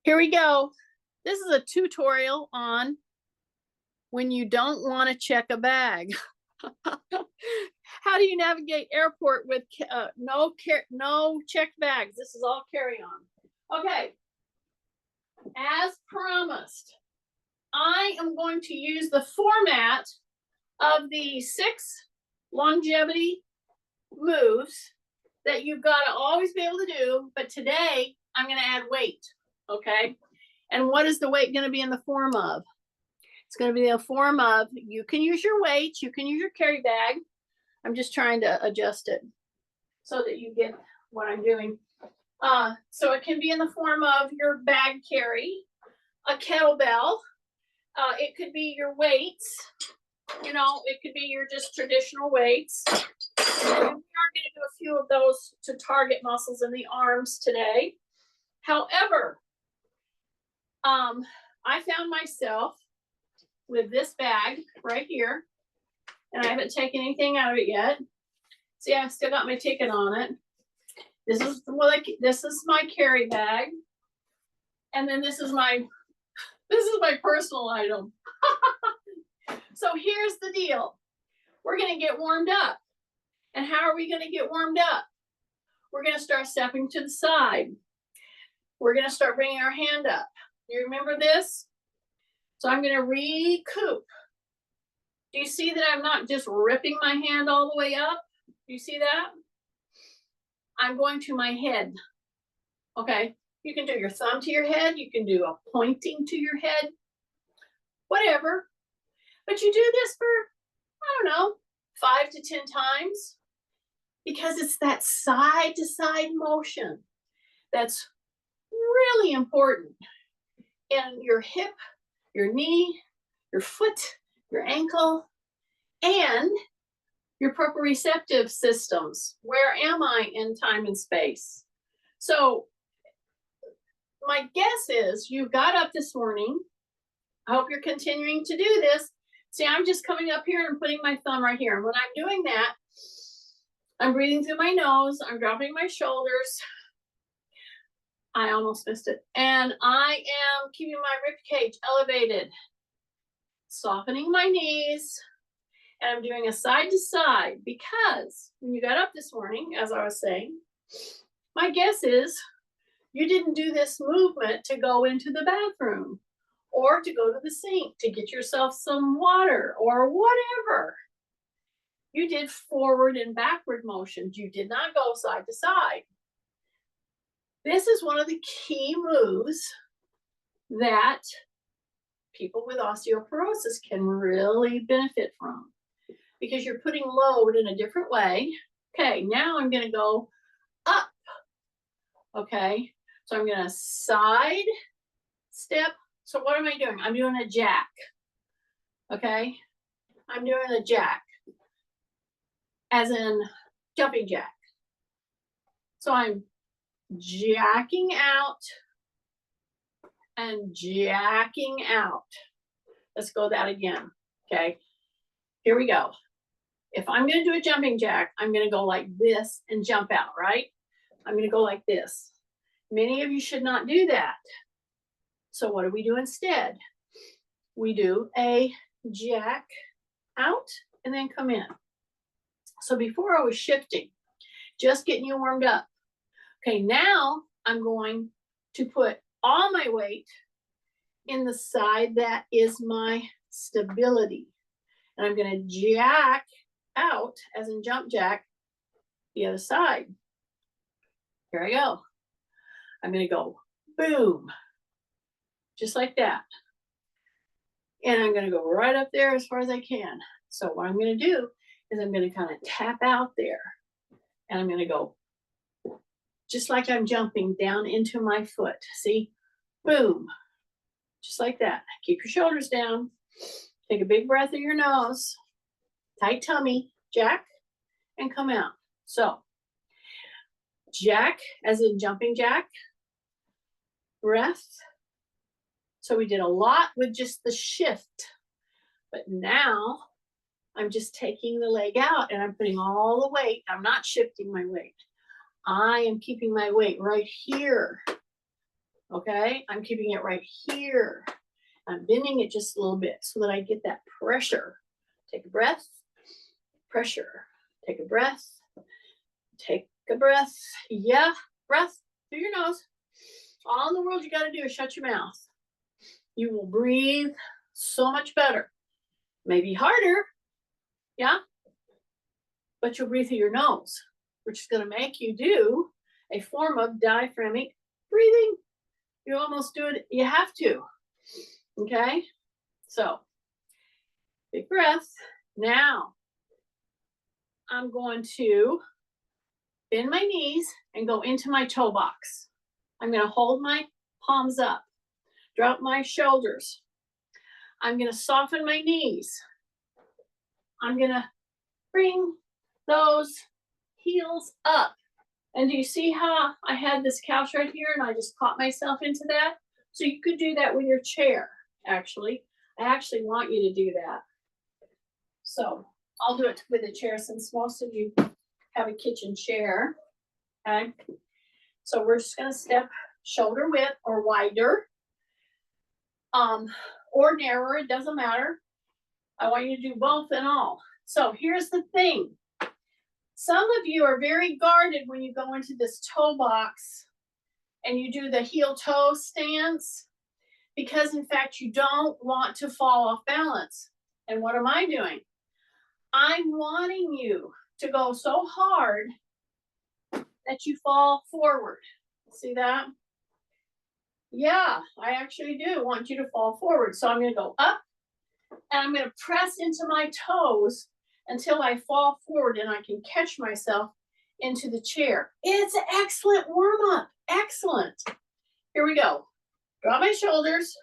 Here we go. This is a tutorial on when you don't want to check a bag. How do you navigate airport with no checked bags? This is all carry on. Okay, as promised, I am going to use the format of the 6 longevity moves that you've got to always be able to do, but today I'm going to add weight. Okay, and what is the weight going to be in the form of? It's going to be in the form of, you can use your weights, you can use your carry bag. I'm just trying to adjust it so that you get what I'm doing. So it can be in the form of your bag carry, a kettlebell. It could be your weights. You know, it could be your just traditional weights. And we are going to do a few of those to target muscles in the arms today. However, I found myself with this bag right here, and I haven't taken anything out of it yet. See, I've still got my ticket on it. This is my carry bag, and then this is my personal item. So here's the deal: we're going to get warmed up, and how are we going to get warmed up? We're going to start stepping to the side. We're going to start bringing our hand up. You remember this? So I'm going to recoup. Do you see that I'm not just ripping my hand all the way up? Do you see that? I'm going to my head. Okay, you can do your thumb to your head. You can do a pointing to your head. Whatever. But you do this for, I don't know, 5 to 10 times. Because it's that side to side motion that's really important in your hip, your knee, your foot, your ankle, and your proprioceptive systems. Where am I in time and space? So my guess is you got up this morning. I hope you're continuing to do this. See, I'm just coming up here and putting my thumb right here. And when I'm doing that, I'm breathing through my nose. I'm dropping my shoulders. I almost missed it. And I am keeping my rib cage elevated, softening my knees, and I'm doing a side to side because when you got up this morning, as I was saying, my guess is you didn't do this movement to go into the bathroom or to go to the sink to get yourself some water or whatever. You did forward and backward motions. You did not go side to side. This is one of the key moves that people with osteoporosis can really benefit from because you're putting load in a different way. Okay, now I'm going to go up. Okay, so I'm going to side step. So what am I doing? I'm doing a jack. Okay, I'm doing a jack, as in jumping jack. So I'm jacking out and jacking out. Let's go that again. Okay, here we go. If I'm going to do a jumping jack, I'm going to go like this and jump out, right? I'm going to go like this. Many of you should not do that. So what do we do instead? We do a jack out and then come in. So before I was shifting, just getting you warmed up. Okay, now I'm going to put all my weight in the side that is my stability. And I'm going to jack out, as in jump jack, the other side. Here I go. I'm going to go boom, just like that. And I'm going to go right up there as far as I can. So what I'm going to do is I'm going to kind of tap out there. And I'm going to go just like I'm jumping down into my foot. See? Boom. Just like that. Keep your shoulders down. Take a big breath through your nose. Tight tummy. Jack. And come out. So, jack, as in jumping jack. Breath. So we did a lot with just the shift. But now, I'm just taking the leg out and I'm putting all the weight. I'm not shifting my weight. I am keeping my weight right here. Okay, I'm keeping it right here. I'm bending it just a little bit so that I get that pressure. Take a breath, pressure. Take a breath, take a breath. Yeah, breath through your nose. All in the world you got to do is shut your mouth. You will breathe so much better. Maybe harder, yeah, but you'll breathe through your nose, which is going to make you do a form of diaphragmatic breathing. You almost do it, you have to. Okay, so big breath. Now I'm going to bend my knees and go into my toe box. I'm going to hold my palms up, drop my shoulders. I'm going to soften my knees. I'm going to bring those heels up. And do you see how I had this couch right here and I just caught myself into that? So you could do that with your chair, actually. I actually want you to do that. So I'll do it with a chair since most of you have a kitchen chair. Okay. So we're just going to step shoulder width or wider, or narrower, it doesn't matter. I want you to do both and all. So here's the thing. Some of you are very guarded when you go into this toe box and you do the heel toe stance, because in fact you don't want to fall off balance. And what am I doing? I'm wanting you to go so hard that you fall forward. See that? Yeah, I actually do want you to fall forward. So I'm going to go up and I'm going to press into my toes until I fall forward and I can catch myself into the chair. It's an excellent warm-up. Excellent. Here we go. Drop my shoulders.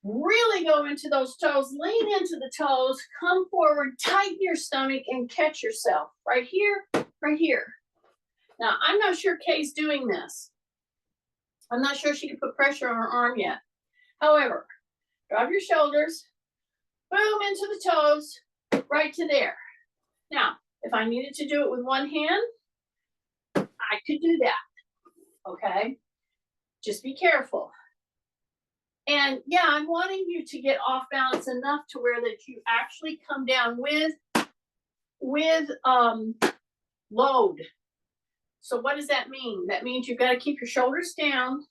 Really go into those toes. Lean into the toes. Come forward. Tighten your stomach and catch yourself. Right here, right here. Now, I'm not sure Kay's doing this. I'm not sure she can put pressure on her arm yet. However, drop your shoulders. Boom, into the toes. Right to there. Now, if I needed to do it with one hand, I could do that. Okay? Just be careful. And yeah, I'm wanting you to get off balance enough to where that you actually come down with load. So what does that mean? That means you've got to keep your shoulders down,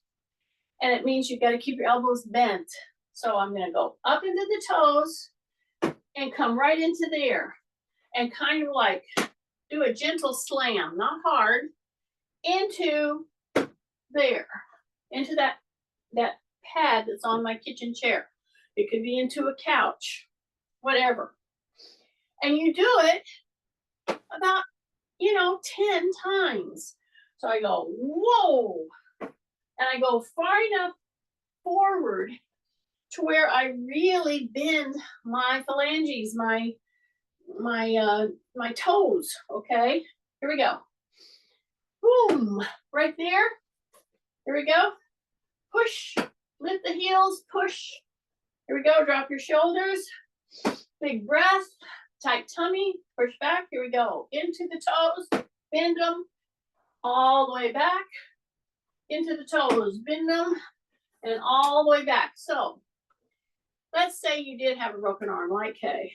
and it means you've got to keep your elbows bent. So I'm going to go up into the toes and come right into there and kind of like do a gentle slam, not hard, into there, into that pad that's on my kitchen chair. It could be into a couch, whatever. And you do it about, 10 times. So I go, whoa, and I go far enough forward to where I really bend my phalanges, my toes. Okay, here we go. Boom, right there. Here we go. Push, lift the heels, push. Here we go, drop your shoulders. Big breath, tight tummy, push back. Here we go. Into the toes, bend them all the way back. Into the toes, bend them, and all the way back. So let's say you did have a broken arm like Kay.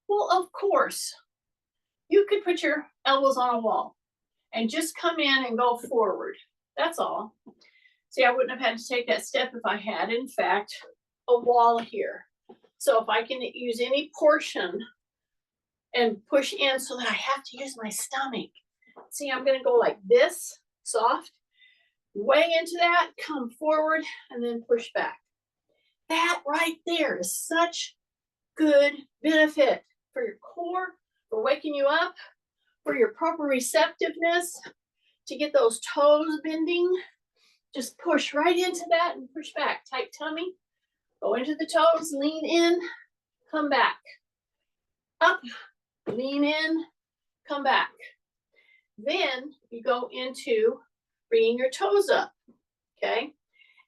Well, of course, you could put your elbows on a wall and just come in and go forward. That's all. See, I wouldn't have had to take that step if I had, in fact, a wall here. So if I can use any portion and push in so that I have to use my stomach. See, I'm going to go like this, soft, way into that, come forward, and then push back. That right there is such good benefit for your core, for waking you up, for your proprioceptiveness, to get those toes bending. Just push right into that and push back. Tight tummy. Go into the toes, lean in, come back. Up, lean in, come back. Then you go into bringing your toes up, okay?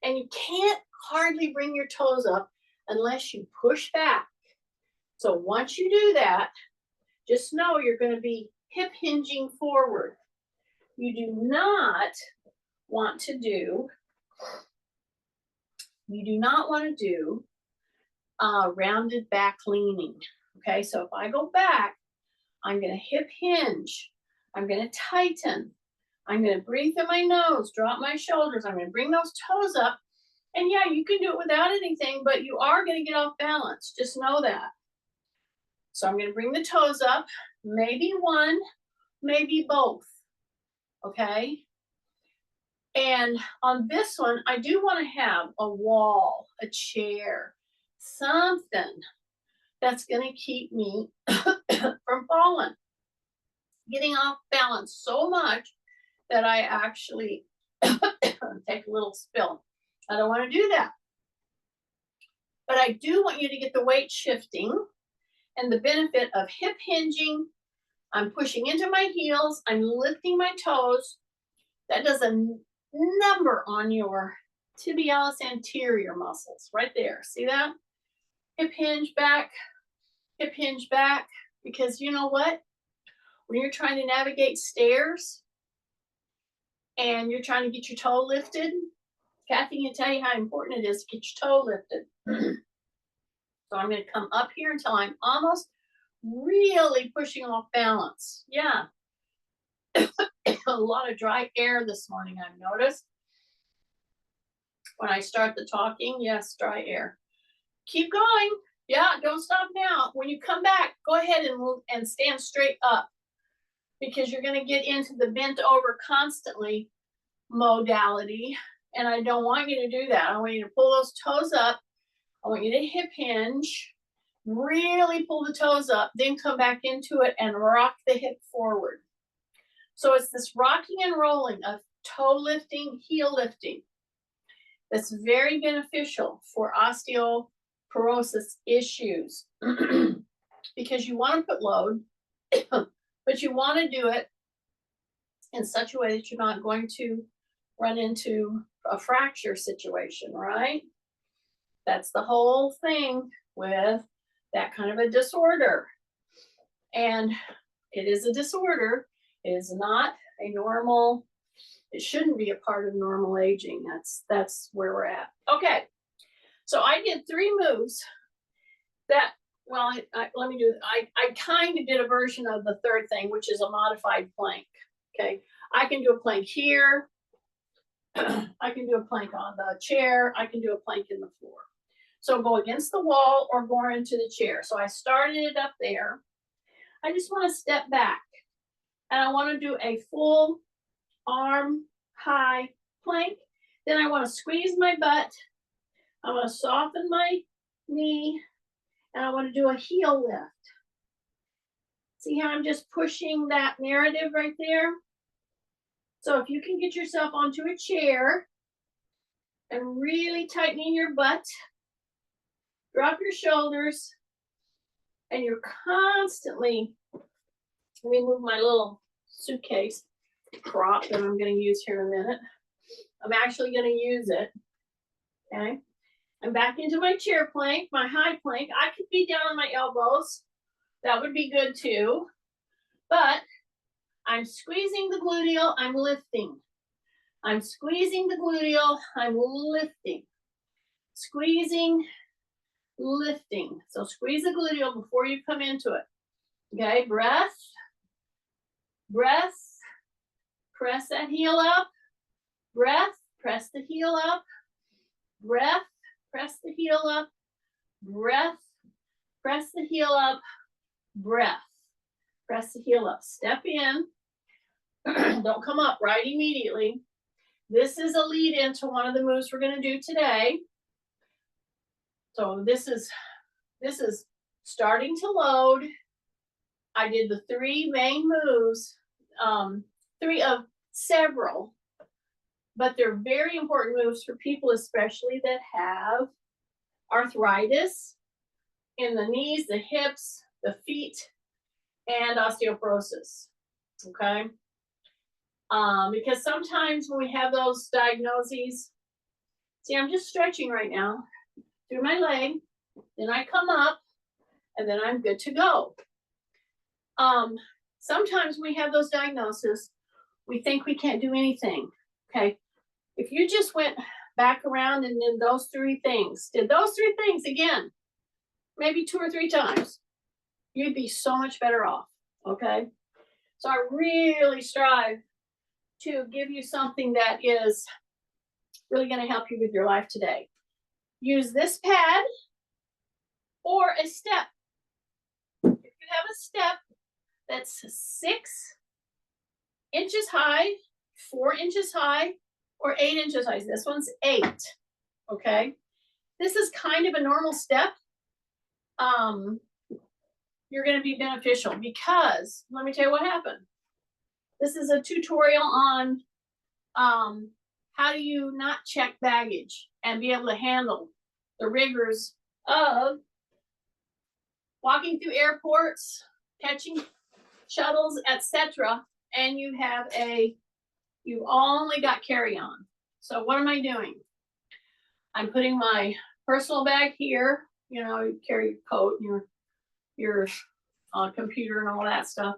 And you can't hardly bring your toes up unless you push back. So once you do that, just know you're going to be hip hinging forward. You do not want to do, you do not want to do rounded back leaning. Okay, so if I go back, I'm going to hip hinge. I'm going to tighten. I'm going to breathe through my nose, drop my shoulders. I'm going to bring those toes up. And yeah, you can do it without anything, but you are going to get off balance. Just know that. So I'm going to bring the toes up, maybe one, maybe both. Okay. And on this one, I do want to have a wall, a chair, something that's going to keep me from falling, getting off balance so much that I actually take a little spill. I don't want to do that. But I do want you to get the weight shifting and the benefit of hip hinging. I'm pushing into my heels. I'm lifting my toes. That does a number on your tibialis anterior muscles right there. See that? Hip hinge back, because you know what? When you're trying to navigate stairs and you're trying to get your toe lifted, Kathy can tell you how important it is to get your toe lifted. So I'm going to come up here until I'm almost really pushing off balance. Yeah. A lot of dry air this morning, I've noticed. When I start the talking, yes, dry air. Keep going. Yeah, don't stop now. When you come back, go ahead and move and stand straight up, because you're going to get into the bent over constantly modality. And I don't want you to do that. I want you to pull those toes up. I want you to hip hinge, really pull the toes up, then come back into it and rock the hip forward. So it's this rocking and rolling of toe lifting, heel lifting. That's very beneficial for osteoporosis issues because you want to put load, but you want to do it in such a way that you're not going to run into a fracture situation, right? That's the whole thing with that kind of a disorder. And it is a disorder. It is not a normal, it shouldn't be a part of normal aging. That's where we're at. Okay, so I did 3 moves that, well, let me do, I kind of did a version of the third thing, which is a modified plank. Okay, I can do a plank here. I can do a plank on the chair. I can do a plank in the floor. So go against the wall or go into the chair. So I started it up there. I just want to step back and I want to do a full arm high plank. Then I want to squeeze my butt. I want to soften my knee and I want to do a heel lift. See how I'm just pushing that narrative right there? So if you can get yourself onto a chair and really tightening your butt, drop your shoulders, and you're constantly, let me move my little suitcase prop that I'm going to use here in a minute. I'm actually going to use it. Okay. I'm back into my chair plank, my high plank. I could be down on my elbows. That would be good too. But I'm squeezing the gluteal, I'm lifting. I'm squeezing the gluteal, I'm lifting. Squeezing, lifting. So squeeze the gluteal before you come into it. Okay, breath, breath, press that heel up, breath, press the heel up, breath, press the heel up, breath, press the heel up, breath, press the heel up. Step in. Don't come up right immediately. This is a lead into one of the moves we're going to do today. So this is starting to load. I did the 3 main moves, 3 of several, but they're very important moves for people, especially that have arthritis in the knees, the hips, the feet, and osteoporosis. Okay. Because sometimes when we have those diagnoses, see, I'm just stretching right now through my leg, then I come up, and then I'm good to go. Sometimes we have those diagnoses, we think we can't do anything. Okay, If you just went back around and did those three things again, maybe 2 or 3 times, you'd be so much better off, okay? So I really strive to give you something that is really going to help you with your life today. Use this pad or a step. If you have a step that's 6 inches high, 4 inches high, or 8 inches high. This one's 8, okay? This is kind of a normal step. You're going to be beneficial because, let me tell you what happened. This is a tutorial on how do you not check baggage and be able to handle the rigors of walking through airports, catching shuttles, etc. And you only got carry-on. So what am I doing? I'm putting my personal bag here. You know, you carry your coat and your computer and all that stuff.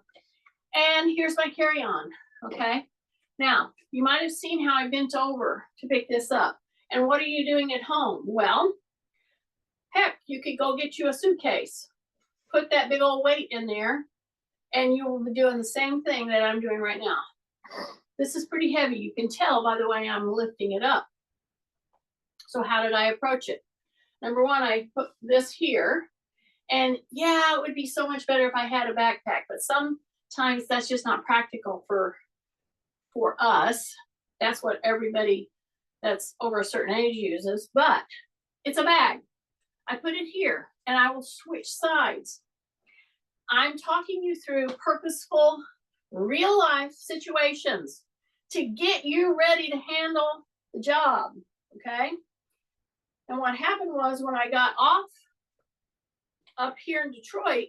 And here's my carry-on, okay? Now, you might have seen how I bent over to pick this up. And what are you doing at home? Well, heck, you could go get you a suitcase, put that big old weight in there, and you will be doing the same thing that I'm doing right now. This is pretty heavy. You can tell by the way I'm lifting it up. So how did I approach it? Number one, I put this here. And yeah, it would be so much better if I had a backpack, but sometimes that's just not practical for us. That's what everybody that's over a certain age uses, but it's a bag. I put it here and I will switch sides. I'm talking you through purposeful, real life situations to get you ready to handle the job, okay? And what happened was when I got off up here in Detroit,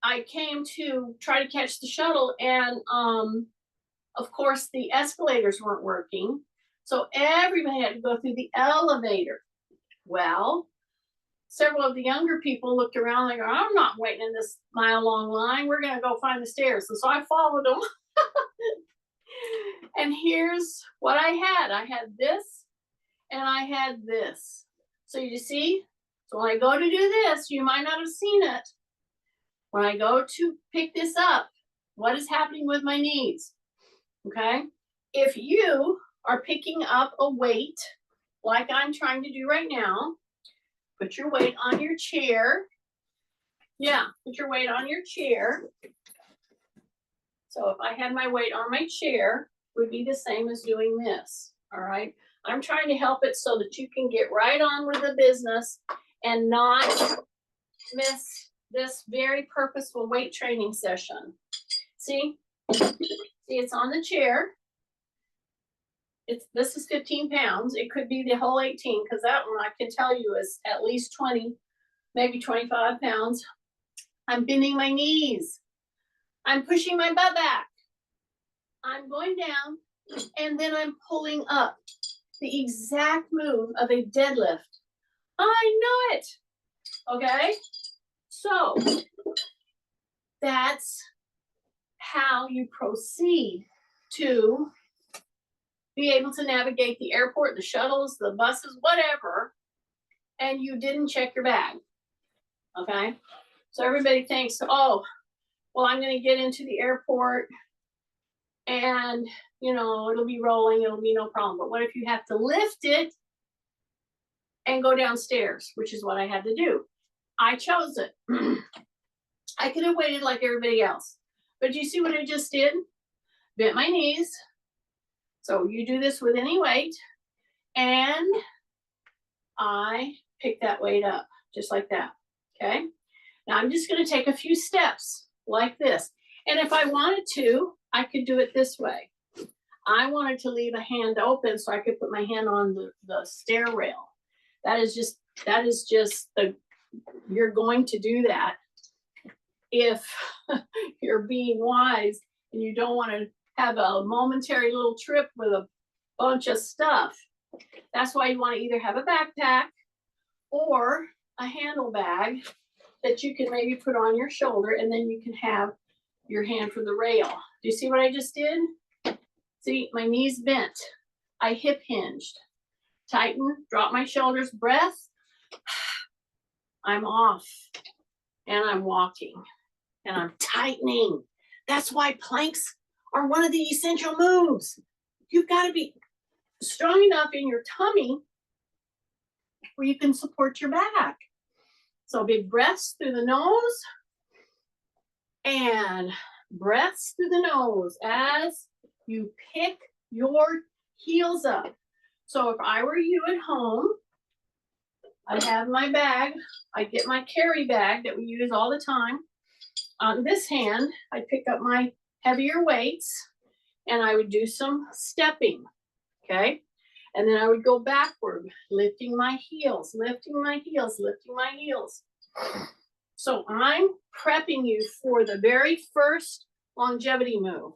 I came to try to catch the shuttle and of course the escalators weren't working. So everybody had to go through the elevator. Well, several of the younger people looked around and go, I'm not waiting in this mile-long line. We're going to go find the stairs. And so I followed them. And here's what I had. I had this and I had this. So you see? So when I go to do this, you might not have seen it. When I go to pick this up, what is happening with my knees? Okay? If you are picking up a weight, like I'm trying to do right now, put your weight on your chair. Yeah, put your weight on your chair. So if I had my weight on my chair, it would be the same as doing this, all right? I'm trying to help it so that you can get right on with the business and not miss this very purposeful weight training session. See, it's on the chair. This is 15 pounds. It could be the whole 18 because that one I can tell you is at least 20, maybe 25 pounds. I'm bending my knees. I'm pushing my butt back. I'm going down and then I'm pulling up. The exact move of a deadlift. I know it. Okay? So that's how you proceed to be able to navigate the airport, the shuttles, the buses, whatever, and you didn't check your bag. Okay? So everybody thinks, oh, well, I'm going to get into the airport and, you know, it'll be rolling, it'll be no problem. But what if you have to lift it and go downstairs, which is what I had to do. I chose it. I could have waited like everybody else. But you see what I just did? Bent my knees. So you do this with any weight. And I pick that weight up just like that. Okay? Now I'm just going to take a few steps like this. And if I wanted to, I could do it this way. I wanted to leave a hand open so I could put my hand on the stair rail. That is just you're going to do that if you're being wise and you don't want to have a momentary little trip with a bunch of stuff. That's why you want to either have a backpack or a handle bag that you can maybe put on your shoulder, and then you can have your hand for the rail. Do you see what I just did? See, my knees bent. I hip hinged. Tighten, drop my shoulders, breath. I'm off and I'm walking and I'm tightening. That's why planks are one of the essential moves. You've got to be strong enough in your tummy where you can support your back. So big breaths through the nose and breaths through the nose as you pick your heels up. So if I were you at home, I'd have my bag. I'd get my carry bag that we use all the time. On this hand, I'd pick up my heavier weights and I would do some stepping, okay? And then I would go backward, lifting my heels, lifting my heels, lifting my heels. So I'm prepping you for the very first longevity move,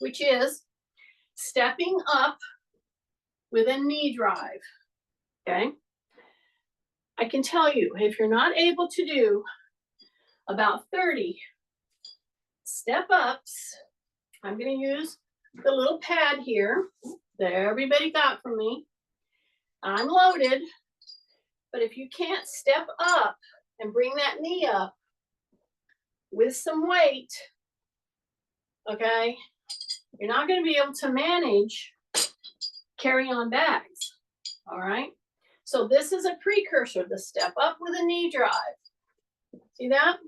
which is stepping up with a knee drive, okay? I can tell you, if you're not able to do about 30 step ups, I'm going to use the little pad here that everybody got from me. I'm loaded, but if you can't step up and bring that knee up with some weight, okay, you're not going to be able to manage carry-on bags, all right? So this is a precursor, the step up with a knee drive. See that?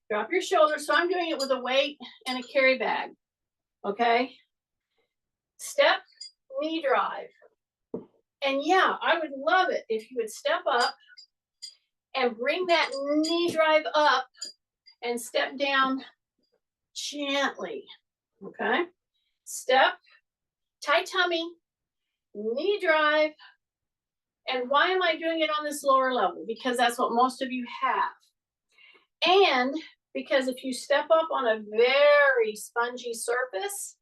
Drop your shoulders. So I'm doing it with a weight and a carry bag, okay? Step, knee drive. And yeah, I would love it if you would step up and bring that knee drive up and step down gently, okay? Step, tight tummy, knee drive. And why am I doing it on this lower level? Because that's what most of you have. And because if you step up on a very spongy surface,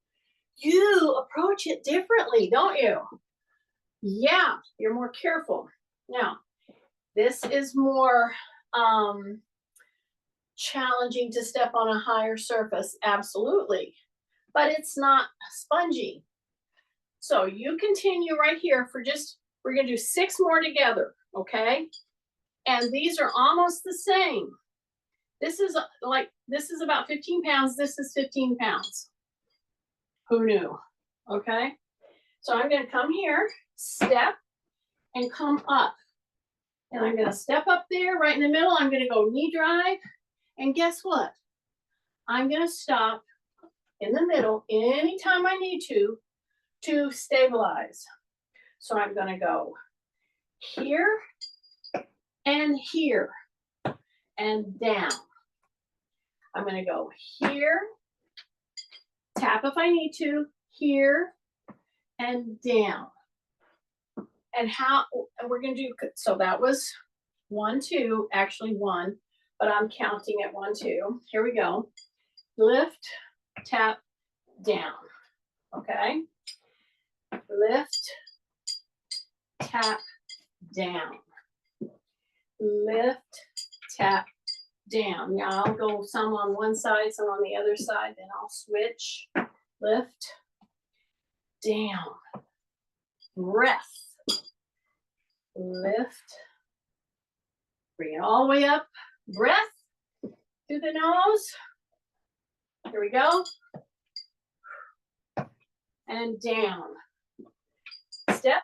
you approach it differently, don't you? Yeah, you're more careful. Now, this is more challenging to step on a higher surface, absolutely. But it's not spongy. So you continue right here for just, we're gonna do 6 more together, okay? And these are almost the same. This is about 15 pounds. This is 15 pounds. Who knew? Okay. So I'm going to come here, step, and come up. And I'm going to step up there right in the middle. I'm going to go knee drive. And guess what? I'm going to stop in the middle anytime I need to stabilize. So I'm going to go here and here and down. I'm going to go here, tap if I need to, here, and down. And we're going to do, so that was 1, 2, actually 1, but I'm counting at 1, 2. Here we go. Lift, tap, down. Okay. Lift, tap, down. Lift, tap, down. Yeah, I'll go some on one side, some on the other side, then I'll switch. Lift, down. Breath. Lift. Bring it all the way up. Breath through the nose. Here we go. And down. Step.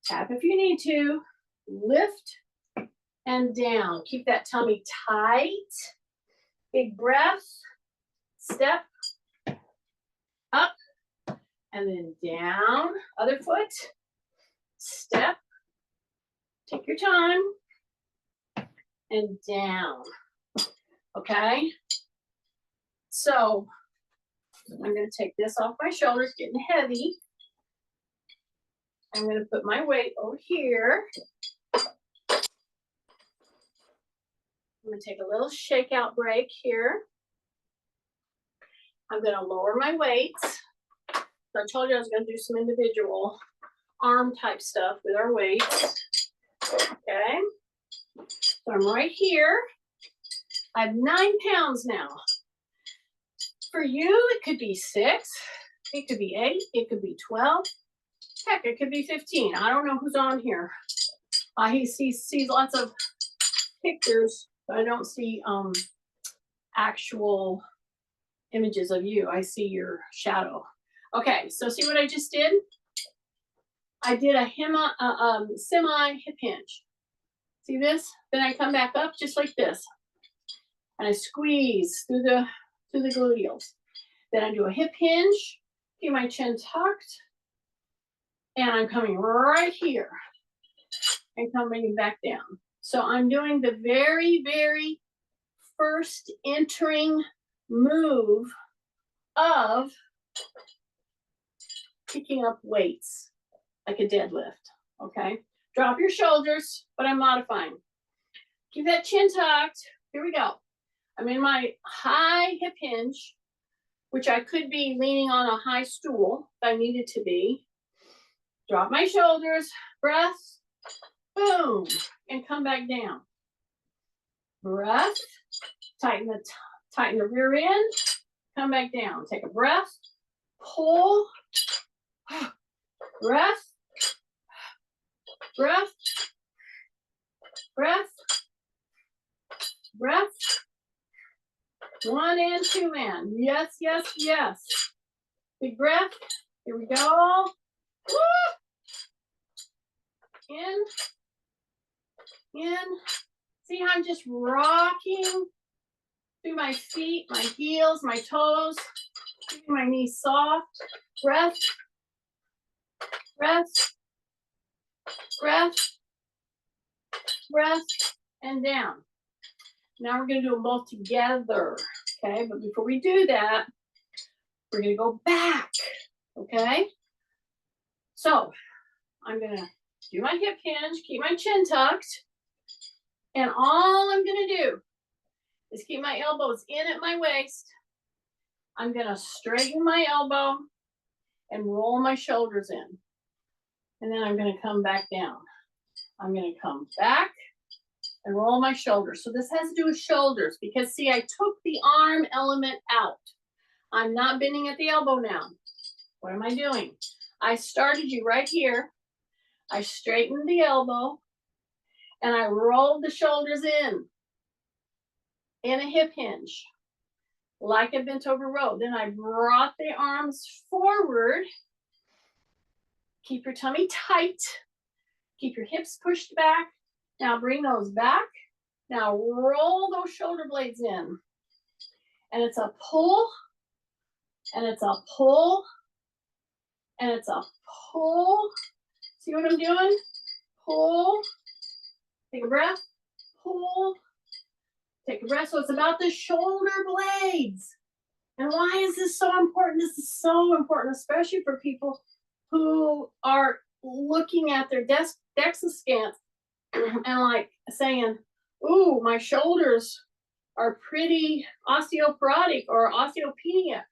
Tap if you need to. Lift and down. Keep that tummy tight. Big breath. Step. Up. And then down. Other foot. Step. Take your time. And down. Okay? So, I'm going to take this off my shoulders, getting heavy. I'm going to put my weight over here. I'm going to take a little shakeout break here. I'm going to lower my weights. So I told you I was going to do some individual arm type stuff with our weights. Okay. So I'm right here. I have 9 pounds now. For you, it could be 6. It could be 8, it could be 12. Heck, it could be 15. I don't know who's on here. He sees lots of pictures, but I don't see actual images of you. I see your shadow. Okay, so see what I just did? I did a semi hip hinge. See this? Then I come back up just like this, and I squeeze through the gluteals. Then I do a hip hinge, keep my chin tucked, and I'm coming right here and coming back down. So I'm doing the very, very first entering move of picking up weights, like a deadlift, okay? Drop your shoulders, but I'm modifying. Keep that chin tucked. Here we go. I'm in my high hip hinge, which I could be leaning on a high stool if I needed to be. Drop my shoulders, breath, boom, and come back down. Breath, tighten the rear end, come back down. Take a breath, pull, breath, breath, breath, breath. 1 and 2 man. Yes, yes, yes. Big breath. Here we go. Woo! In. See how I'm just rocking through my feet, my heels, my toes, keeping my knees soft. Breath, breath, breath, breath, and down. Now we're going to do them both together, okay? But before we do that, we're going to go back, okay? So I'm going to do my hip hinge, keep my chin tucked, and all I'm going to do is keep my elbows in at my waist. I'm going to straighten my elbow and roll my shoulders in. And then I'm going to come back down. I'm going to come back and roll my shoulders. So this has to do with shoulders because see, I took the arm element out. I'm not bending at the elbow now. What am I doing? I started you right here. I straightened the elbow and I rolled the shoulders in a hip hinge, like a bent over row. Then I brought the arms forward. Keep your tummy tight. Keep your hips pushed back. Now bring those back. Now roll those shoulder blades in. And it's a pull, and it's a pull, and it's a pull. See what I'm doing? Pull. Take a breath. Pull. Take a breath. So it's about the shoulder blades. And why is this so important? This is so important, especially for people who are looking at their DEXA scans and like saying, ooh, my shoulders are pretty osteoporotic or osteopenia.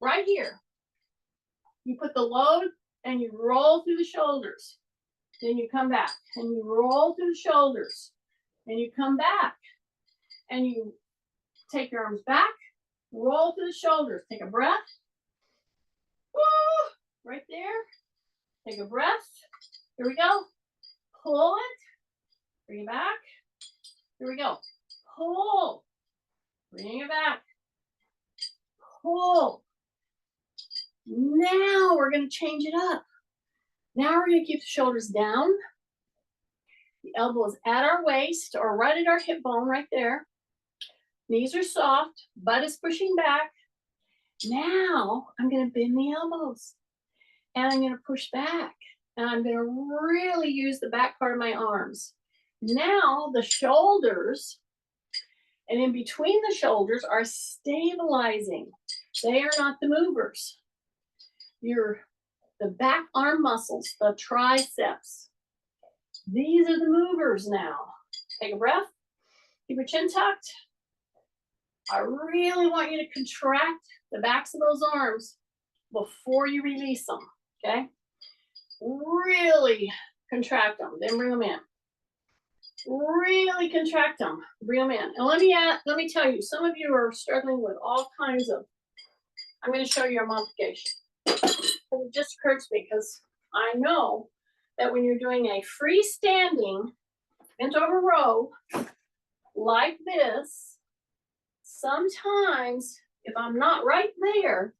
Right here. You put the load and you roll through the shoulders. Then you come back and you roll through the shoulders. And you come back and you take your arms back, roll through the shoulders. Take a breath. Woo! Right there. Take a breath. Here we go. Pull it. Bring it back. Here we go. Pull. Bring it back. Pull. Now we're going to change it up. Now we're going to keep the shoulders down. The elbows at our waist or right at our hip bone right there. Knees are soft. Butt is pushing back. Now I'm going to bend the elbows. And I'm going to push back. And I'm going to really use the back part of my arms. Now the shoulders and in between the shoulders are stabilizing. They are not the movers. The back arm muscles, the triceps. These are the movers now. Take a breath. Keep your chin tucked. I really want you to contract the backs of those arms before you release them, okay? Really contract them, then bring them in. Really contract them, bring them in. And let me tell you, some of you are struggling with all kinds of I'm going to show you a modification. It just occurred to me because I know that when you're doing a freestanding bent over row like this, sometimes if I'm not right there,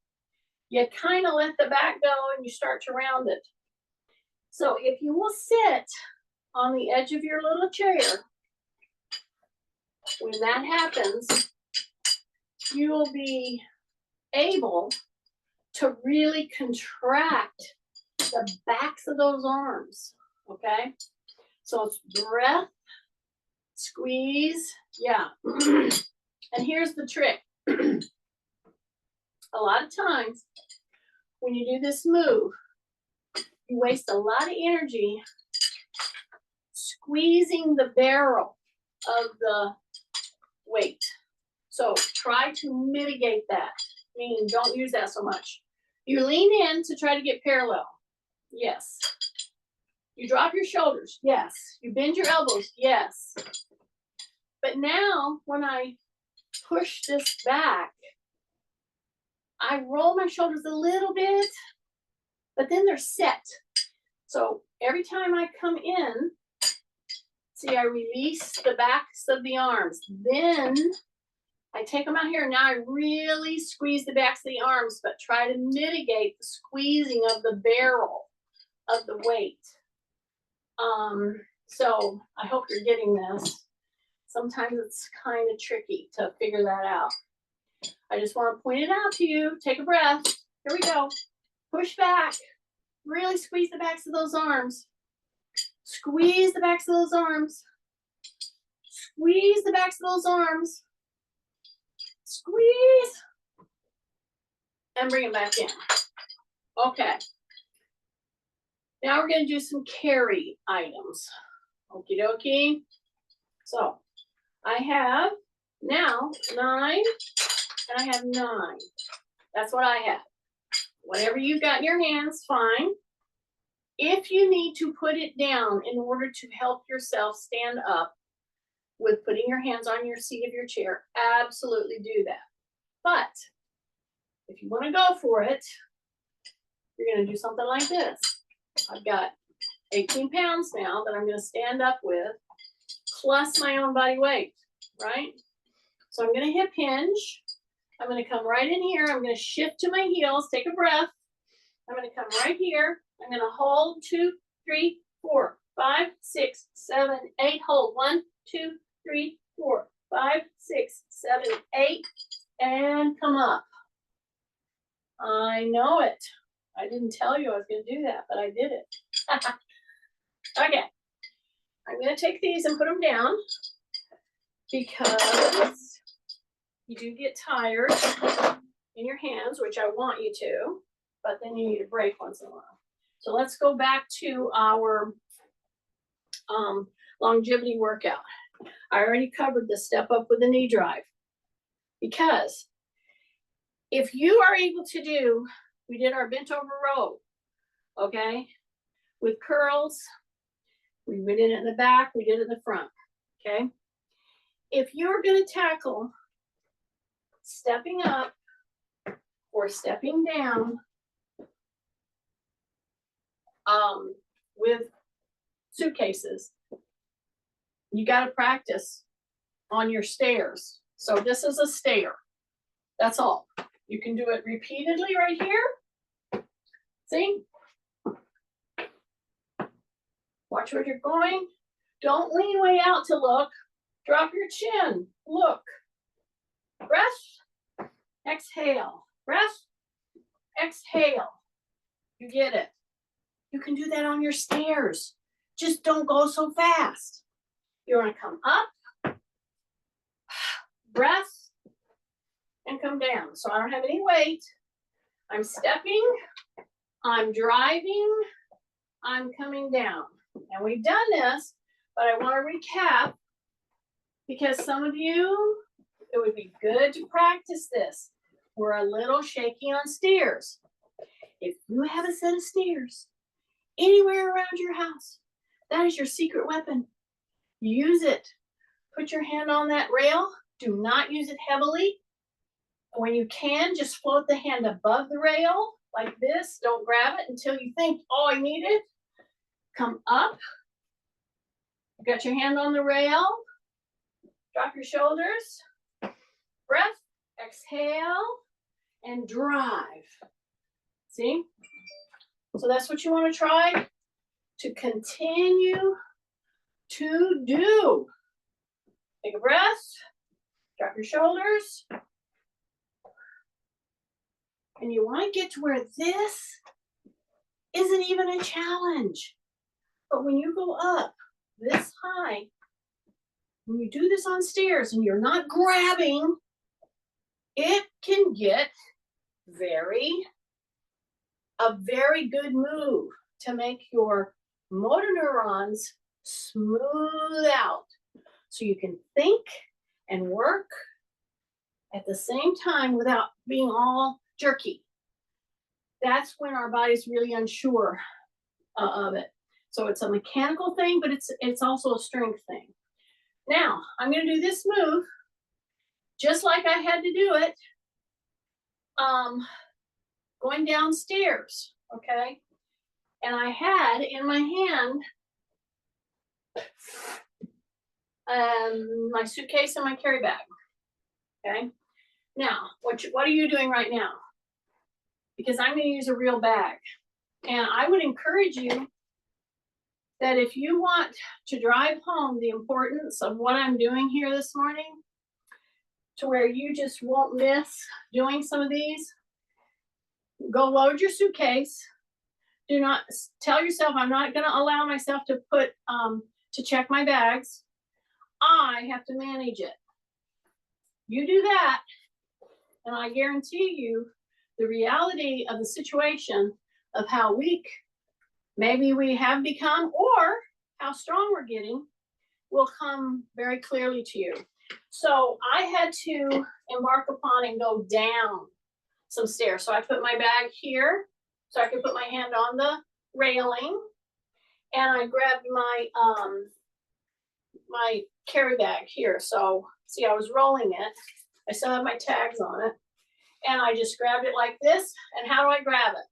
you kind of let the back go and you start to round it. So if you will sit on the edge of your little chair, when that happens, you will be able to really contract the backs of those arms, okay? So it's breath, squeeze, yeah. And here's the trick. A lot of times when you do this move, you waste a lot of energy squeezing the barrel of the weight. So try to mitigate that, meaning don't use that so much. You lean in to try to get parallel. Yes. You drop your shoulders. Yes. You bend your elbows. Yes. But now when I push this back, I roll my shoulders a little bit, but then they're set. So every time I come in, see, I release the backs of the arms. Then I take them out here. Now I really squeeze the backs of the arms, but try to mitigate the squeezing of the barrel of the weight. So I hope you're getting this. Sometimes it's kind of tricky to figure that out. I just want to point it out to you. Take a breath. Here we go. Push back. Really squeeze the backs of those arms. Squeeze the backs of those arms. Squeeze the backs of those arms. Squeeze. And bring it back in. Okay. Now we're going to do some carry items. Okie dokie. So I have now 9 and I have 9. That's what I have. Whatever you've got in your hands, fine. If you need to put it down in order to help yourself stand up with putting your hands on your seat of your chair, absolutely do that. But if you want to go for it, you're going to do something like this. I've got 18 pounds now that I'm going to stand up with, plus my own body weight, right? So I'm going to hip hinge. I'm going to come right in here. I'm going to shift to my heels. Take a breath. I'm going to come right here. I'm going to hold 2, 3, 4, 5, 6, 7, 8. Hold 1, 2, 3, 4, 5, 6, 7, 8, and come up. I know it. I didn't tell you I was going to do that, but I did it. Okay. I'm going to take these and put them down because you do get tired in your hands, which I want you to, but then you need a break once in a while. So let's go back to our longevity workout. I already covered the step up with the knee drive because if you are able to do, we did our bent over row, okay, with curls. We did it in the back, we did it in the front, okay? If you're going to tackle stepping up or stepping down with suitcases, you got to practice on your stairs. So this is a stair. That's all. You can do it repeatedly right here. See? Watch where you're going. Don't lean way out to look. Drop your chin. Look. Breath. Exhale. Breath. Exhale. You get it. You can do that on your stairs. Just don't go so fast. You want to come up. Breath. And come down. So I don't have any weight. I'm stepping. I'm driving. I'm coming down. And we've done this, but I want to recap because some of you, it would be good to practice this. We're a little shaky on stairs. If you have a set of stairs anywhere around your house, that is your secret weapon. Use it. Put your hand on that rail. Do not use it heavily. When you can, just float the hand above the rail like this. Don't grab it until you think, oh, I need it. Come up. You got your hand on the rail. Drop your shoulders. Breath, exhale, and drive. See? So that's what you want to try to continue to do. Take a breath. Drop your shoulders. And you want to get to where this isn't even a challenge. But when you go up this high, when you do this on stairs and you're not grabbing, it can get a very good move to make your motor neurons smooth out so you can think and work at the same time without being all jerky. That's when our body's really unsure of it. So it's a mechanical thing, but it's also a strength thing. Now, I'm going to do this move just like I had to do it going downstairs, okay? And I had in my hand my suitcase and my carry bag, okay? Now, what are you doing right now? Because I'm going to use a real bag. And I would encourage you that if you want to drive home the importance of what I'm doing here this morning, to where you just won't miss doing some of these, go load your suitcase. Do not tell yourself, I'm not going to allow myself to to check my bags. I have to manage it. You do that, and I guarantee you the reality of the situation of how weak maybe we have become or how strong we're getting will come very clearly to you. So I had to embark upon and go down some stairs. So I put my bag here so I could put my hand on the railing, and I grabbed my my carry bag here. So see, I was rolling it. I still have my tags on it, and I just grabbed it like this. And how do I grab it?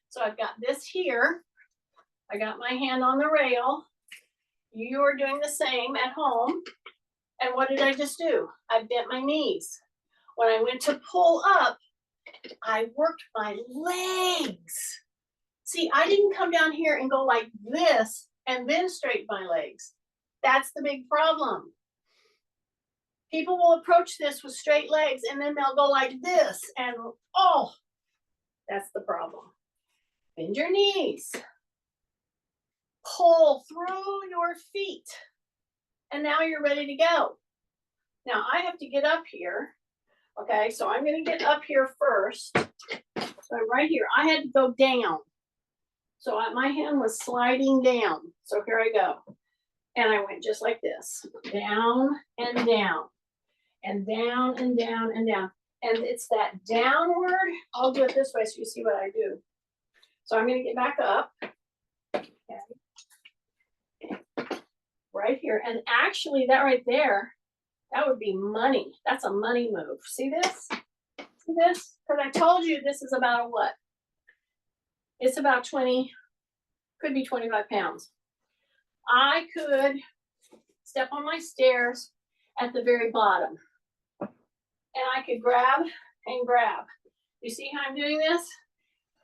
So I've got this here. I got my hand on the rail. You are doing the same at home. And what did I just do? I bent my knees. When I went to pull up, I worked my legs. See, I didn't come down here and go like this and then straighten my legs. That's the big problem. People will approach this with straight legs and then they'll go like this, and oh, that's the problem. Bend your knees. Pull through your feet. And now you're ready to go. Now I have to get up here. Okay, so I'm going to get up here first. So right here, I had to go down. So my hand was sliding down. So here I go. And I went just like this. Down and down. And down and down and down. And it's that downward. I'll do it this way so you see what I do. So I'm going to get back up. Okay. Right here. And actually that right there, that would be money. That's a money move. See this? See this? Because I told you this is about a what? It's about 20, could be 25 pounds. I could step on my stairs at the very bottom. And I could grab and grab. You see how I'm doing this?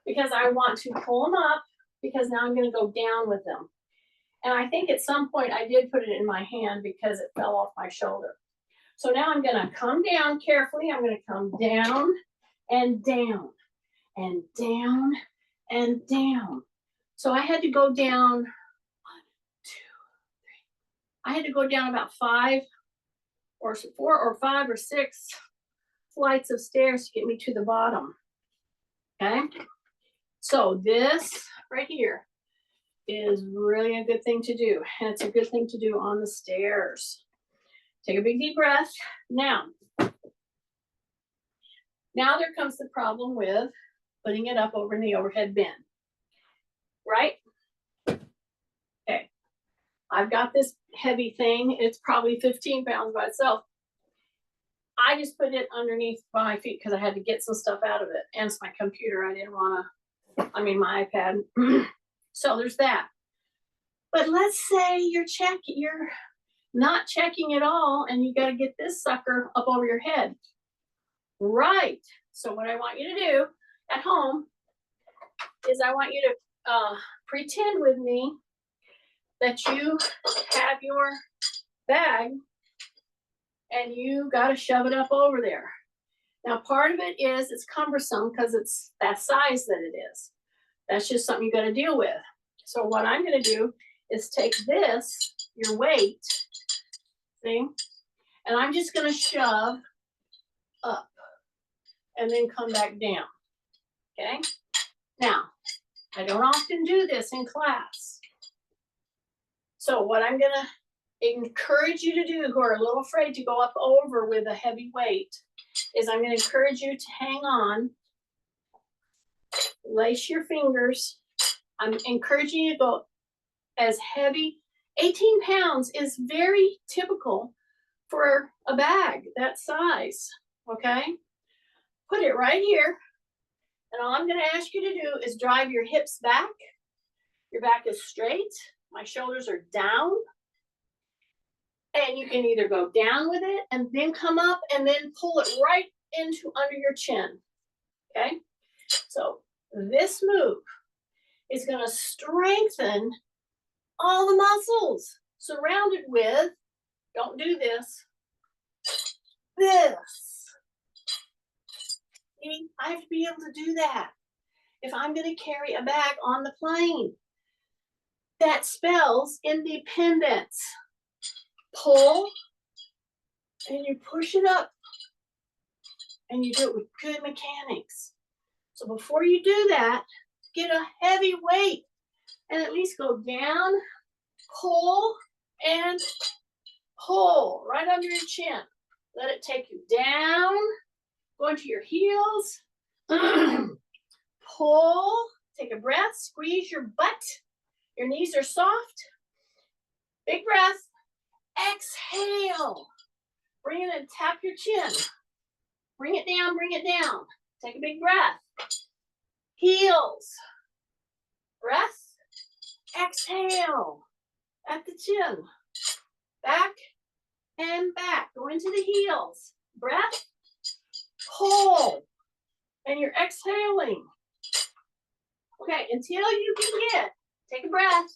Because I want to pull them up, because now I'm going to go down with them. And I think at some point I did put it in my hand because it fell off my shoulder. So now I'm going to come down carefully. I'm going to come down and down and down and down. So I had to go down 1, 2, 3. I had to go down about 5 or 4 or 5 or 6 flights of stairs to get me to the bottom. Okay. So this right here is really a good thing to do. And it's a good thing to do on the stairs. Take a big deep breath. Now there comes the problem with putting it up over in the overhead bin. Right? Okay. I've got this heavy thing. It's probably 15 pounds by itself. I just put it underneath my feet because I had to get some stuff out of it. And it's my computer. I didn't want to, my iPad. So there's that. But let's say you're not checking at all and you got to get this sucker up over your head. Right. So what I want you to do at home is I want you to pretend with me that you have your bag and you got to shove it up over there. Now, part of it is it's cumbersome because it's that size that it is. That's just something you got to deal with. So what I'm going to do is take this, your weight, see, and I'm just going to shove up and then come back down, okay? Now, I don't often do this in class. So what I'm going to encourage you to do, who are a little afraid to go up over with a heavy weight, is I'm going to encourage you to hang on, lace your fingers. I'm encouraging you to go as heavy. 18 pounds is very typical for a bag that size, okay? Put it right here. And all I'm going to ask you to do is drive your hips back. Your back is straight. My shoulders are down. And you can either go down with it and then come up and then pull it right into under your chin, okay? So this move is going to strengthen all the muscles surrounded with, don't do this, See, I have to be able to do that if I'm going to carry a bag on the plane. That spells independence. Pull, and you push it up, and you do it with good mechanics. So before you do that, get a heavy weight, and at least go down, pull, and pull right under your chin. Let it take you down, go into your heels, pull, take a breath, squeeze your butt. Your knees are soft. Big breath. Exhale. Bring it and tap your chin. Bring it down, bring it down. Take a big breath. Heels. Breath. Exhale. At the chin. Back and back. Go into the heels. Breath. Pull. And you're exhaling. Okay, until you can get, take a breath.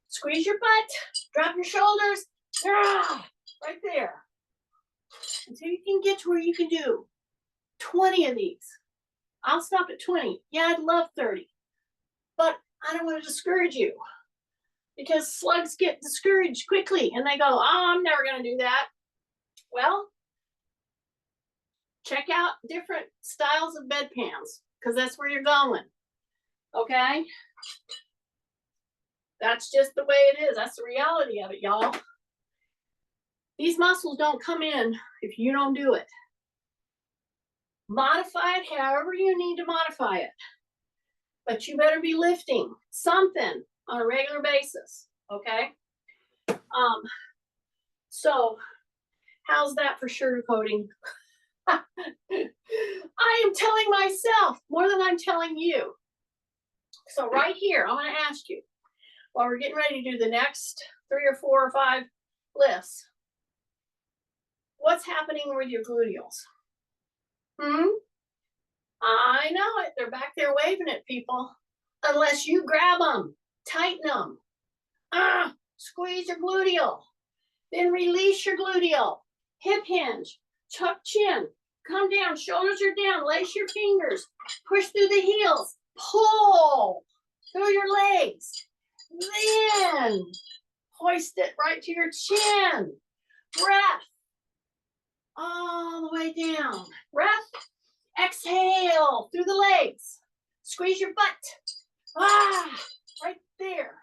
Squeeze your butt. Drop your shoulders. Right there. Until you can get to where you can do 20 of these. I'll stop at 20. Yeah, I'd love 30. But I don't want to discourage you. Because slugs get discouraged quickly. And they go, oh, I'm never going to do that. Well, check out different styles of bedpans. Because that's where you're going. Okay? That's just the way it is. That's the reality of it, y'all. These muscles don't come in if you don't do it. Modify it however you need to modify it. But you better be lifting something on a regular basis, okay? So how's that for sugarcoating? I am telling myself more than I'm telling you. So right here, I'm going to ask you, while we're getting ready to do the next 3 or 4 or 5 lifts, what's happening with your gluteals? I know it. They're back there waving at people. Unless you grab them, tighten them. Squeeze your gluteal. Then release your gluteal. Hip hinge. Tuck chin. Come down. Shoulders are down. Lace your fingers. Push through the heels. Pull through your legs. Then hoist it right to your chin. Breath. All the way down. Breath. Exhale through the legs. Squeeze your butt. Right there.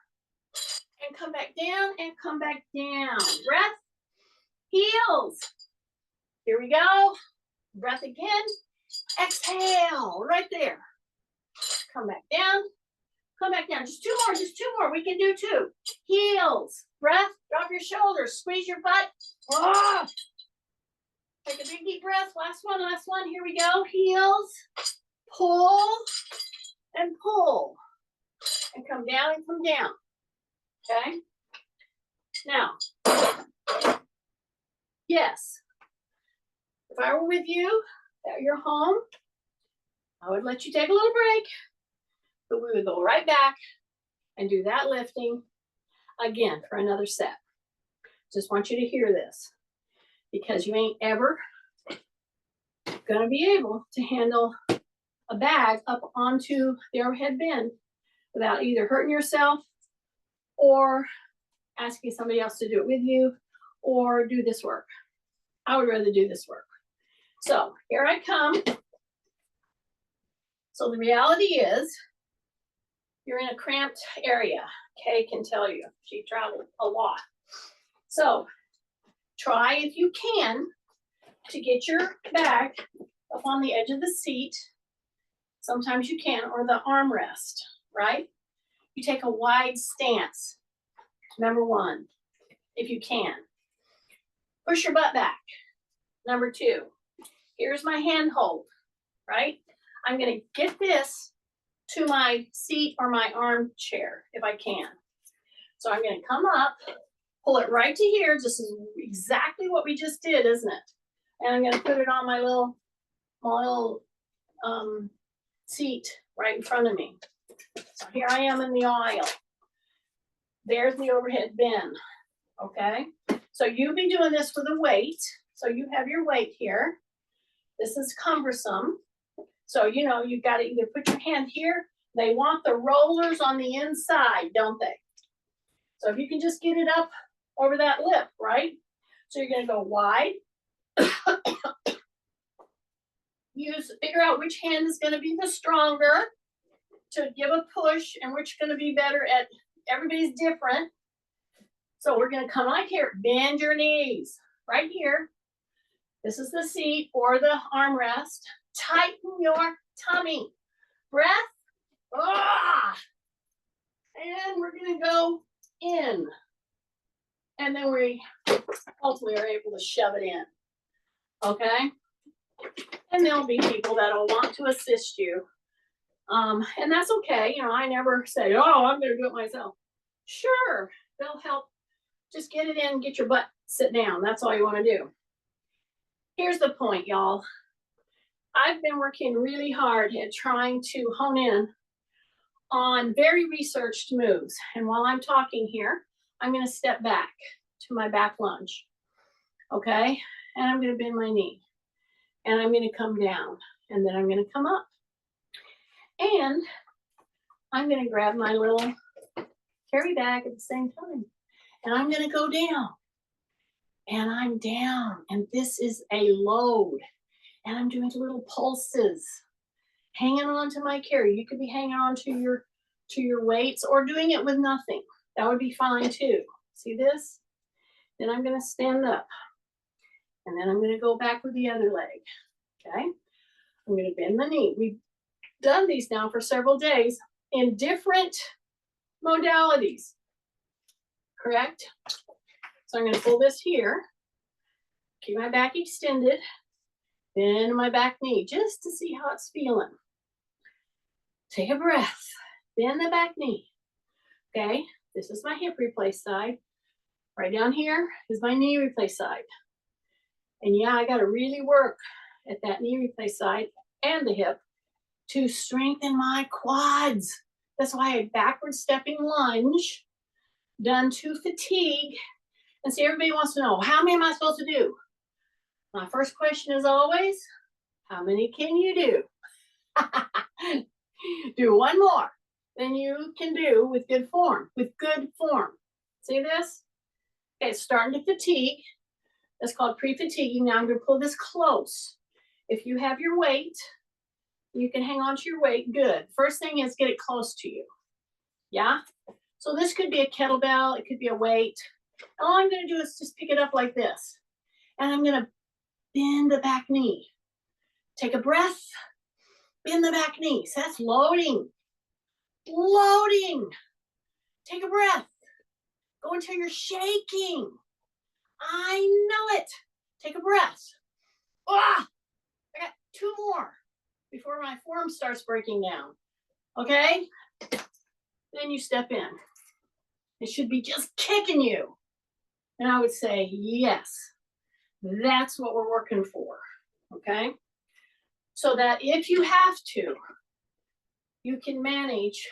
And come back down and come back down. Breath. Heels. Here we go. Breath again. Exhale. Right there. Come back down. Come back down. Just 2 more. Just 2 more. We can do 2. Heels. Breath. Drop your shoulders. Squeeze your butt. Take a big deep breath. Last one, last one. Here we go. Heels, pull, and pull. And come down and come down. Okay? Now, yes, if I were with you at your home, I would let you take a little break, but we would go right back and do that lifting again for another set. Just want you to hear this, because you ain't ever gonna be able to handle a bag up onto the overhead bin without either hurting yourself or asking somebody else to do it with you or do this work. I would rather do this work. So here I come. So the reality is you're in a cramped area. Kay can tell you, she traveled a lot. So try, if you can, to get your bag up on the edge of the seat. Sometimes you can, or the armrest, right? You take a wide stance. Number one, if you can. Push your butt back. Number two, here's my handhold, right? I'm gonna get this to my seat or my armchair if I can. So I'm gonna come up, pull it right to here. This is exactly what we just did, isn't it? And I'm gonna put it on my little seat right in front of me. So here I am in the aisle. There's the overhead bin, okay? So you'll be doing this with a weight. So you have your weight here. This is cumbersome. So, you know, you've got to either put your hand here. They want the rollers on the inside, don't they? So if you can just get it up over that lip, right? So you're going to go wide. Figure out which hand is going to be the stronger to give a push and which is going to be better at, everybody's different. So we're going to come right here, bend your knees right here. This is the seat or the armrest. Tighten your tummy. Breath. Ah! And we're going to go in. And then we hopefully are able to shove it in. Okay? And there'll be people that'll want to assist you. And that's okay. You know, I never say, oh, I'm going to do it myself. Sure, they'll help. Just get it in, get your butt, sit down. That's all you want to do. Here's the point, y'all. I've been working really hard at trying to hone in on very researched moves. And while I'm talking here, I'm going to step back to my back lunge. Okay? And I'm going to bend my knee. And I'm going to come down. And then I'm going to come up. And I'm going to grab my little carry bag at the same time. And I'm going to go down. And I'm down. And this is a load. And I'm doing little pulses. Hanging on to my carry. You could be hanging on to your weights or doing it with nothing. That would be fine too. See this? Then I'm going to stand up. And then I'm going to go back with the other leg. Okay? I'm going to bend the knee. We've done these now for several days in different modalities. Correct? So I'm going to pull this here. Keep my back extended. Bend my back knee just to see how it's feeling. Take a breath. Bend the back knee. Okay? This is my hip replace side. Right down here is my knee replace side. And yeah, I got to really work at that knee replace side and the hip to strengthen my quads. That's why a backward stepping lunge done to fatigue. And see, everybody wants to know, how many am I supposed to do? My first question is always, how many can you do? Do one more than you can do with good form, See this? Okay, it's starting to fatigue. That's called pre-fatiguing. Now I'm going to pull this close. If you have your weight, you can hang on to your weight. Good. First thing is get it close to you. Yeah? So this could be a kettlebell. It could be a weight. All I'm going to do is just pick it up like this. And I'm going to bend the back knee. Take a breath. Bend the back knee. So that's loading. Loading. Take a breath. Go until you're shaking. I know it. Take a breath. Ah, I got 2 more before my form starts breaking down. Okay? Then you step in. It should be just kicking you. And I would say, yes, that's what we're working for. Okay? So that if you have to, you can manage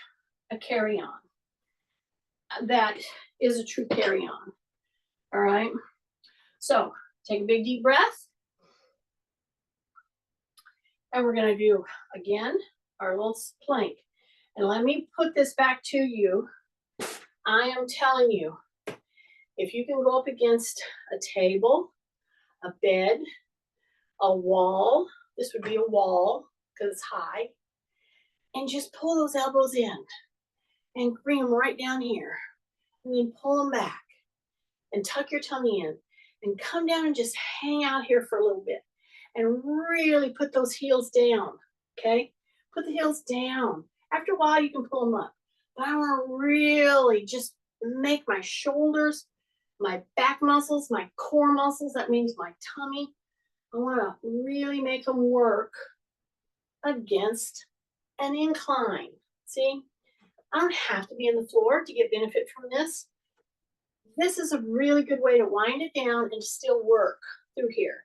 a carry-on that is a true carry-on. All right? So take a big deep breath. And we're going to do, again, our little plank. And let me put this back to you. I am telling you, if you can go up against a table, a bed, a wall, this would be a wall because it's high, and just pull those elbows in and bring them right down here, and then pull them back and tuck your tummy in and come down and just hang out here for a little bit and really put those heels down, okay? Put the heels down. After a while, you can pull them up. But I want to really just make my shoulders, my back muscles, my core muscles, that means my tummy, I want to really make them work against an incline. See, I don't have to be in the floor to get benefit from this. This is a really good way to wind it down and still work through here.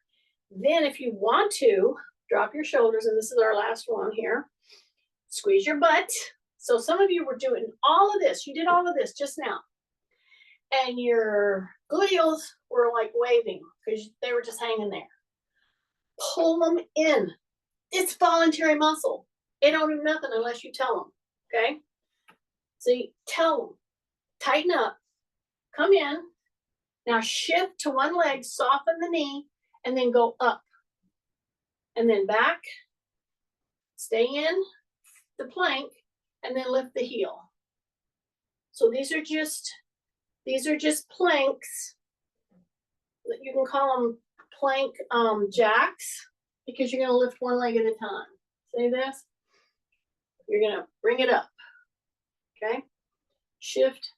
Then if you want to, drop your shoulders, and this is our last one here. Squeeze your butt. So some of you were doing all of this. You did all of this just now. And your gluteals were like waving because they were just hanging there. Pull them in. It's voluntary muscle. They don't do nothing unless you tell them, okay? See, tell them. Tighten up. Come in. Now shift to one leg, soften the knee, and then go up. And then back. Stay in the plank, and then lift the heel. So these are just planks. You can call them plank jacks because you're going to lift one leg at a time. See this? You're going to bring it up. Okay? Shift,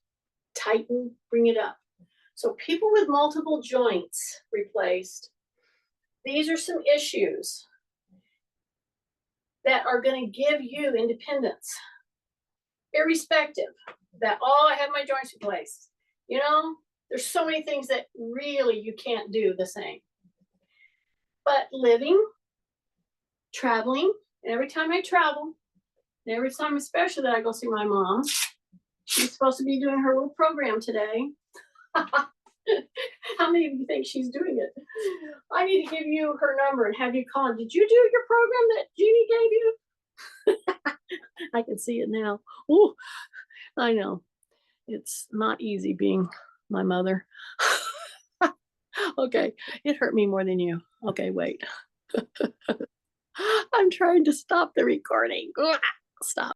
tighten, bring it up. So people with multiple joints replaced, these are some issues that are going to give you independence, irrespective that, oh, I have my joints replaced. You know, there's so many things that really you can't do the same. But living, traveling, and every time I travel, and every time especially that I go see my mom, she's supposed to be doing her little program today. How many of you think she's doing it? I need to give you her number and have you call. Did you do your program that Jeannie gave you? I can see it now. Oh, I know. It's not easy being my mother. Okay, it hurt me more than you. Okay, wait. I'm trying to stop the recording. Stop.